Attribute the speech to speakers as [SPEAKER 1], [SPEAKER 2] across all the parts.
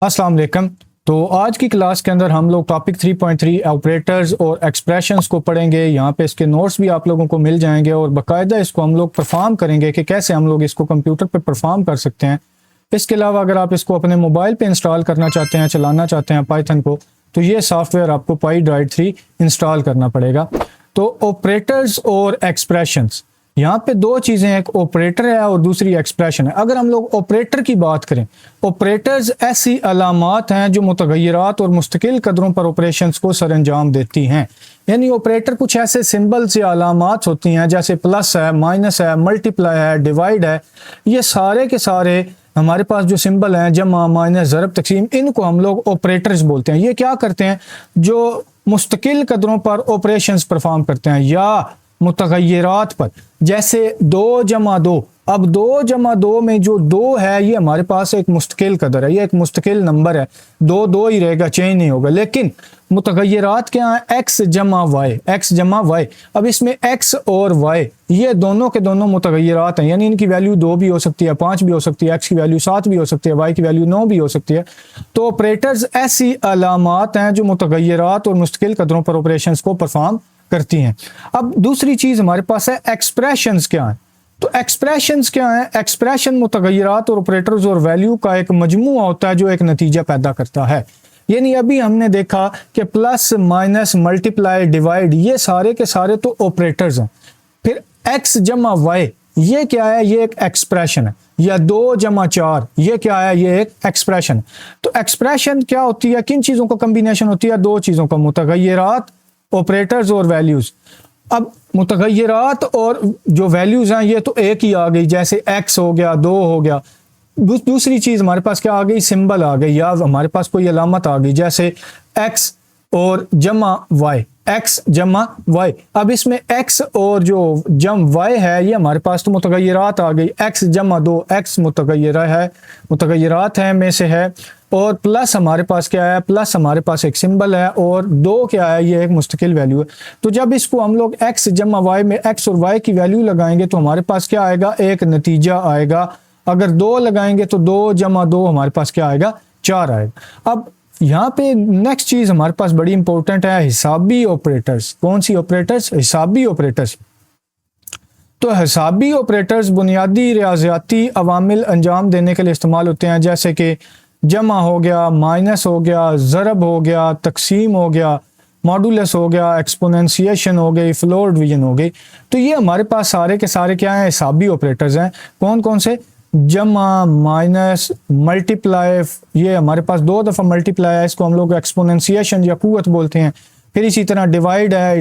[SPEAKER 1] अस्सलाम वालेकुम। तो आज की क्लास के अंदर हम लोग टॉपिक 3.3 ऑपरेटर्स और एक्सप्रेशंस को पढ़ेंगे। यहाँ पे इसके नोट्स भी आप लोगों को मिल जाएंगे और बाकायदा इसको हम लोग परफॉर्म करेंगे कि कैसे हम लोग इसको कंप्यूटर पे परफॉर्म कर सकते हैं। इसके अलावा अगर आप इसको अपने मोबाइल पे इंस्टॉल करना चाहते हैं, चलाना चाहते हैं पाइथन को, तो ये सॉफ्टवेयर आपको पाईड्राइड 3 इंस्टॉल करना पड़ेगा। तो ऑपरेटर्स और एक्सप्रेशंस, यहाँ पे दो चीज़ें, एक ऑपरेटर है और दूसरी एक्सप्रेशन है। अगर हम लोग ऑपरेटर की बात करें, ऑपरेटर्स ऐसी अलामात हैं जो मुतगय्यरात और मुस्तकिल कदरों पर ऑपरेशंस को सरअंजाम देती हैं। यानी ऑपरेटर कुछ ऐसे सिंबल्स या अलामात होती हैं जैसे प्लस है, माइनस है, मल्टीप्लाई है, डिवाइड है। ये सारे के सारे हमारे पास जो सिंबल हैं, जमा, माइनस, ज़रब, तकसीम, इनको हम लोग ऑपरेटर्स बोलते हैं। ये क्या करते हैं? जो मुस्तकिल कदरों पर ऑपरेशंस परफॉर्म करते हैं या मुतगय्यरात पर, जैसे 2 जमा 2। अब 2 जमा 2 में जो 2 है ये हमारे पास एक मुस्तकिल कदर है, ये एक मुस्तकिल नंबर है। 2 2 ही रहेगा, चेंज नहीं होगा। लेकिन मुतगय्यरात क्या है? x जमा वाई, x जमा वाई। अब इसमें x और y ये दोनों के दोनों मुतगय्यरात हैं, यानी इनकी वैल्यू 2 भी हो सकती है, 5 भी हो सकती है, x की वैल्यू 7 भी हो सकती है, y की वैल्यू 9 भी हो सकती है। तो ऑपरेटर्स ऐसी अलामात हैं जो मुतगय्यरात और मुस्तकिल कदरों पर ऑपरेशंस को परफॉर्म करती हैं। अब दूसरी चीज हमारे पास है एक्सप्रेशंस। क्या है? तो एक्सप्रेशंस क्या है? एक्सप्रेशन मुतगय्यरात और ऑपरेटर्स और वैल्यू का एक मजमूआ होता है जो एक नतीजा पैदा करता है। यानी अभी हमने देखा कि प्लस, माइनस, मल्टीप्लाई, डिवाइड, ये सारे के सारे तो ऑपरेटर्स हैं। फिर x जमा वाई ये क्या है? ये एक एक्सप्रेशन है। या 2 जमा 4 ये क्या है? ये एक एक्सप्रेशन है। तो एक्सप्रेशन क्या होती है? किन चीजों का कम्बिनेशन होती है? 2 चीजों का, मुतगय्यरात, ऑपरेटर्स और वैल्यूज। अब मुतगय्यरात और जो वैल्यूज हैं ये तो एक ही आ गई, जैसे x हो गया, 2 हो गया। दूसरी चीज हमारे पास क्या आ गई? सिंबल आ गई, या हमारे पास कोई अलामत आ गई, जैसे x और जमा y, x जमा y। अब इसमें x और जो जम y है ये हमारे पास तो मुतगय्यरात आ गई। x जमा 2, x मुतगय्यरात है में से है। और प्लस हमारे पास क्या है? प्लस हमारे पास एक सिंबल है, और 2 क्या है? ये एक मुस्तकिल वैल्यू है। तो जब इसको हम लोग x जमा y में x और y की वैल्यू लगाएंगे तो हमारे पास क्या आएगा? एक नतीजा आएगा। अगर 2 लगाएंगे तो 2 जमा 2 हमारे पास क्या आएगा? 4 आएगा। अब यहाँ पे नेक्स्ट चीज हमारे पास बड़ी इंपॉर्टेंट है, हिसाबी ऑपरेटर्स। कौन सी ऑपरेटर्स? हिसाबी ऑपरेटर्स। तो हिसाबी ऑपरेटर्स बुनियादी रियाजियाती अवामिल अंजाम देने के लिए इस्तेमाल होते हैं, जैसे कि जमा हो गया, माइनस हो गया, ज़रब हो गया, तकसीम हो गया, मॉडुलस हो गया, एक्सपोनेंशिएशन हो गई, फ्लोर डिवीजन हो गई। तो ये हमारे पास सारे के सारे क्या हैं? हिसाबी ऑपरेटर्स हैं। कौन कौन से? जमा, माइनस, मल्टीप्लाई, ये हमारे पास 2 दफ़ा मल्टीप्लाई है, इसको हम लोग एक्सपोनेंशिएशन या कुव्वत बोलते हैं। फिर इसी तरह डिवाइड है,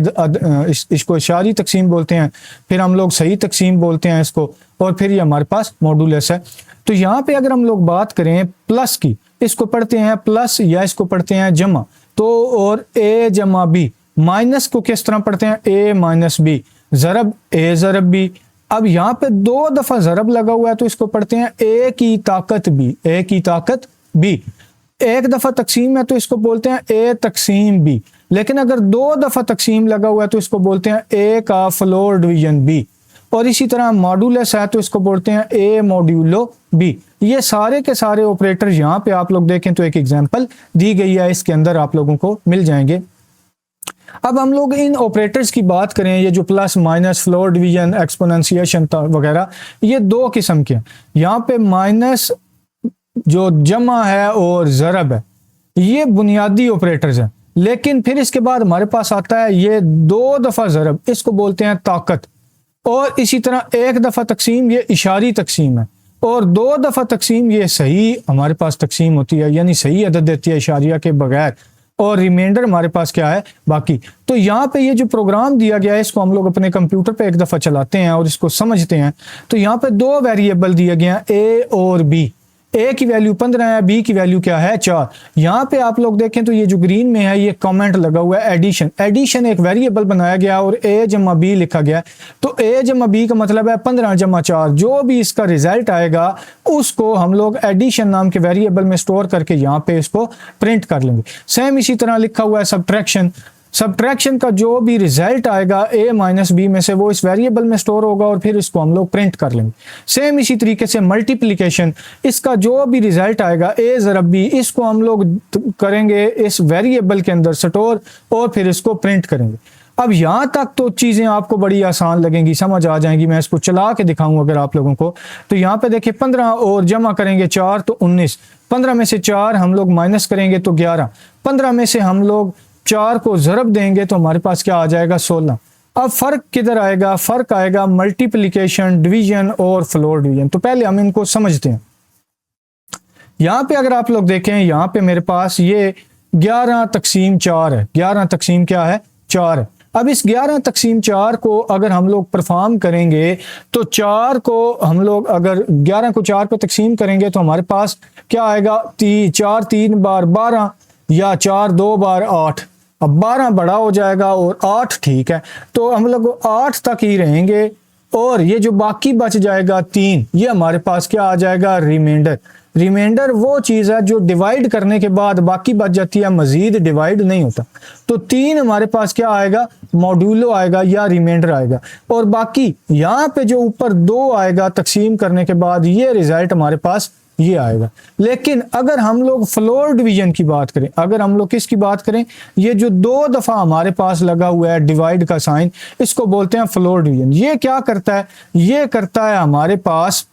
[SPEAKER 1] इसको इशारी तकसीम बोलते हैं। फिर हम लोग सही तकसीम बोलते हैं इसको। और फिर ये हमारे पास मॉडुलस है। तो यहाँ पे अगर हम लोग बात करें प्लस की, इसको पढ़ते हैं प्लस या इसको पढ़ते हैं जमा। तो और a जमा b। माइनस को किस तरह पढ़ते हैं? a minus b। ज़रब a ज़रब b। अब यहाँ पे 2 दफ़ा ज़रब लगा हुआ है तो इसको पढ़ते हैं a की ताकत b, a की ताकत b। 1 दफ़ा तकसीम है तो इसको बोलते हैं a तकसीम b। लेकिन अगर 2 दफ़ा तकसीम लगा हुआ है तो इसको बोलते हैं a का फ्लोर डिवीजन b। और इसी तरह मॉडुलस है तो इसको बोलते हैं a मॉड्यूलो b। ये सारे के सारे ऑपरेटर यहाँ पे आप लोग देखें तो एक एग्जांपल दी गई है, इसके अंदर आप लोगों को मिल जाएंगे। अब हम लोग इन ऑपरेटर्स की बात करें, ये जो plus, minus, floor division, exponentiation वगैरह, ये 2 किस्म के हैं। यहाँ पे माइनस जो जमा है और ज़रब है ये बुनियादी ऑपरेटर्स हैं। लेकिन फिर इसके बाद हमारे पास आता है ये 2 दफ़ा ज़रब, इसको बोलते हैं ताकत। और इसी तरह 1 दफ़ा तकसीम ये इशारी तकसीम है, और 2 दफ़ा तकसीम ये सही हमारे पास तकसीम होती है, यानी सही अदद देती है इशारिया के बगैर। और रिमाइंडर हमारे पास क्या है? बाकी। तो यहाँ पे ये जो प्रोग्राम दिया गया है इसको हम लोग अपने कंप्यूटर पे एक दफ़ा चलाते हैं और इसको समझते हैं। तो यहाँ पे 2 वेरिएबल दिए गए हैं, a और b। a की वैल्यू 15 है, b की वैल्यू क्या है? 4। यहाँ पे आप लोग देखें तो ये जो ग्रीन में है ये कमेंट लगा हुआ है एडिशन। एडिशन एक वेरिएबल बनाया गया और a जमा b लिखा गया। तो a जमा b का मतलब है 15 जमा 4। जो भी इसका रिजल्ट आएगा उसको हम लोग एडिशन नाम के वेरिएबल में स्टोर करके यहाँ पे इसको प्रिंट कर लेंगे। सेम इसी तरह लिखा हुआ है सब्ट्रैक्शन। सब्ट्रैक्शन का जो भी रिजल्ट आएगा a माइनस बी में से वो इस वेरिएबल में स्टोर होगा और फिर इसको हम लोग प्रिंट कर लेंगे। सेम इसी तरीके से मल्टीप्लिकेशन, इसका जो भी रिजल्ट आएगा a ज़रब b, इसको हम लोग करेंगे इस वेरिएबल के अंदर स्टोर और फिर इसको प्रिंट करेंगे। अब यहाँ तक तो चीज़ें आपको बड़ी आसान लगेंगी, समझ आ जाएंगी। मैं इसको चला के दिखाऊं अगर आप लोगों को, तो यहाँ पे देखिए 15 और जमा करेंगे 4 तो 19, 15 में से 4 हम लोग माइनस करेंगे तो 11, 15 में से हम लोग 4 को ज़रब देंगे तो हमारे पास क्या आ जाएगा 16। अब फ़र्क किधर आएगा? फ़र्क आएगा मल्टीप्लिकेशन, डिवीजन और फ्लोर डिवीजन। तो पहले हम इनको समझते हैं। यहाँ पे अगर आप लोग देखें, यहाँ पे मेरे पास ये 11 तकसीम 4 है। 11 तकसीम क्या है? 4 है। अब इस 11 तकसीम 4 को अगर हम लोग परफॉर्म करेंगे तो 4 को हम लोग अगर 11 को 4 पे तकसीम करेंगे तो हमारे पास क्या आएगा? 4 3 बार 12 या 4 2 बार 8। अब 12 बड़ा हो जाएगा और 8 ठीक है, तो हम लोग 8 तक ही रहेंगे और ये जो बाकी बच जाएगा 3, ये हमारे पास क्या आ जाएगा? रिमाइंडर। रिमाइंडर वो चीज़ है जो डिवाइड करने के बाद बाकी बच जाती है, मजीद डिवाइड नहीं होता। तो 3 हमारे पास क्या आएगा? मॉड्यूलो आएगा या रिमाइंडर आएगा। और बाकी यहाँ पे जो ऊपर 2 आएगा तकसीम करने के बाद, ये रिजल्ट हमारे पास ये आएगा। लेकिन अगर हम लोग फ्लोर डिवीजन की बात करें, अगर हम लोग किसकी बात करें, ये जो 2 दफ़ा हमारे पास लगा हुआ है डिवाइड का साइन, इसको बोलते हैं फ्लोर डिवीजन। ये क्या करता है? ये करता है हमारे पास,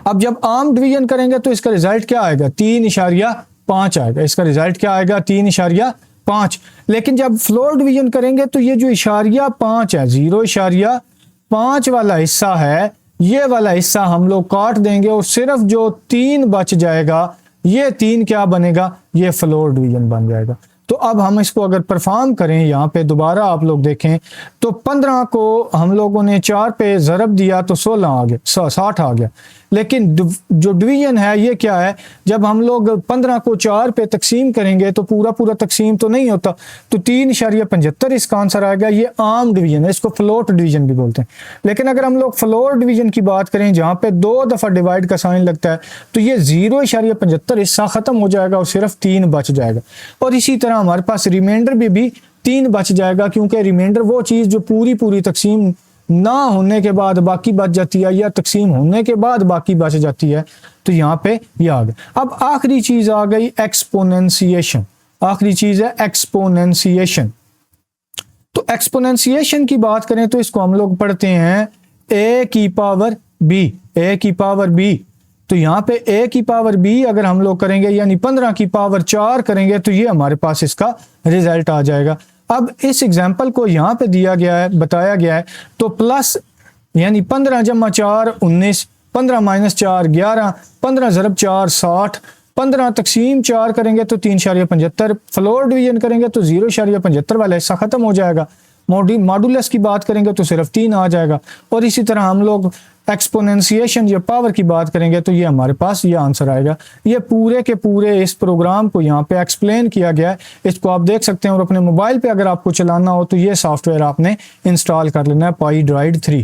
[SPEAKER 1] अब जब आम डिवीजन करेंगे तो इसका रिजल्ट क्या आएगा? 3.5 आएगा। इसका रिजल्ट क्या आएगा? 3.5। लेकिन जब फ्लोर डिवीजन करेंगे तो ये जो इशारिया 5 है, 0.5 वाला हिस्सा है, ये वाला हिस्सा हम लोग काट देंगे और सिर्फ जो 3 बच जाएगा, ये 3 क्या बनेगा? ये फ्लोर डिवीजन बन जाएगा। तो अब हम इसको अगर परफॉर्म करें, यहाँ पे दोबारा आप लोग देखें तो 15 को हम लोगों ने 4 पे ज़रब दिया तो 16 आ गया, 60 आ गया। लेकिन जो डिवीजन है ये क्या है? जब हम लोग 15 को 4 पे तकसीम करेंगे तो पूरा तकसीम तो नहीं होता, तो 3.75 इसका आंसर आएगा। ये आम डिवीजन है, इसको फ्लोट डिवीजन भी बोलते हैं। लेकिन अगर हम लोग फ्लोर डिवीजन की बात करें, जहाँ पे 2 दफ़ा डिवाइड का साइन लगता है, तो ये 0.75 हिस्सा ख़त्म हो जाएगा और सिर्फ 3 बच जाएगा। और इसी तरह हमारे पास रिमाइंडर भी 3 बच जाएगा, क्योंकि रिमाइंडर वो चीज़ जो पूरी तकसीम ना होने के बाद बाकी बच जाती है या तकसीम होने के बाद बाकी बच जाती है। तो यहाँ पे ये आ गया। अब आखिरी चीज आ गई एक्सपोनेंशिएशन। आखिरी चीज है एक्सपोनेंशिएशन। तो एक्सपोनेंशिएशन की बात करें तो इसको हम लोग पढ़ते हैं a की पावर b। a की पावर b, तो यहाँ पे a की पावर b अगर हम लोग करेंगे यानी 15 की पावर 4 करेंगे तो ये हमारे पास इसका रिजल्ट आ जाएगा। अब इस एग्जाम्पल को यहाँ पे दिया गया है, बताया गया है, तो प्लस यानी 15 जमा 4 19, 15 माइनस 4 11, 15 ज़रब 4 60, 15 तकसीम 4 करेंगे तो 3.75, फ्लोर डिवीजन करेंगे तो 0.75 वाला हिस्सा खत्म हो जाएगा। मॉडुलस की बात करेंगे तो सिर्फ 3 आ जाएगा। और इसी तरह हम लोग एक्सपोनेंशिएशन या पावर की बात करेंगे तो ये हमारे पास ये आंसर आएगा। ये पूरे के पूरे इस प्रोग्राम को यहाँ पे एक्सप्लेन किया गया है, इसको आप देख सकते हैं। और अपने मोबाइल पे अगर आपको चलाना हो तो ये सॉफ्टवेयर आपने इंस्टॉल कर लेना है, पाई ड्राइड 3।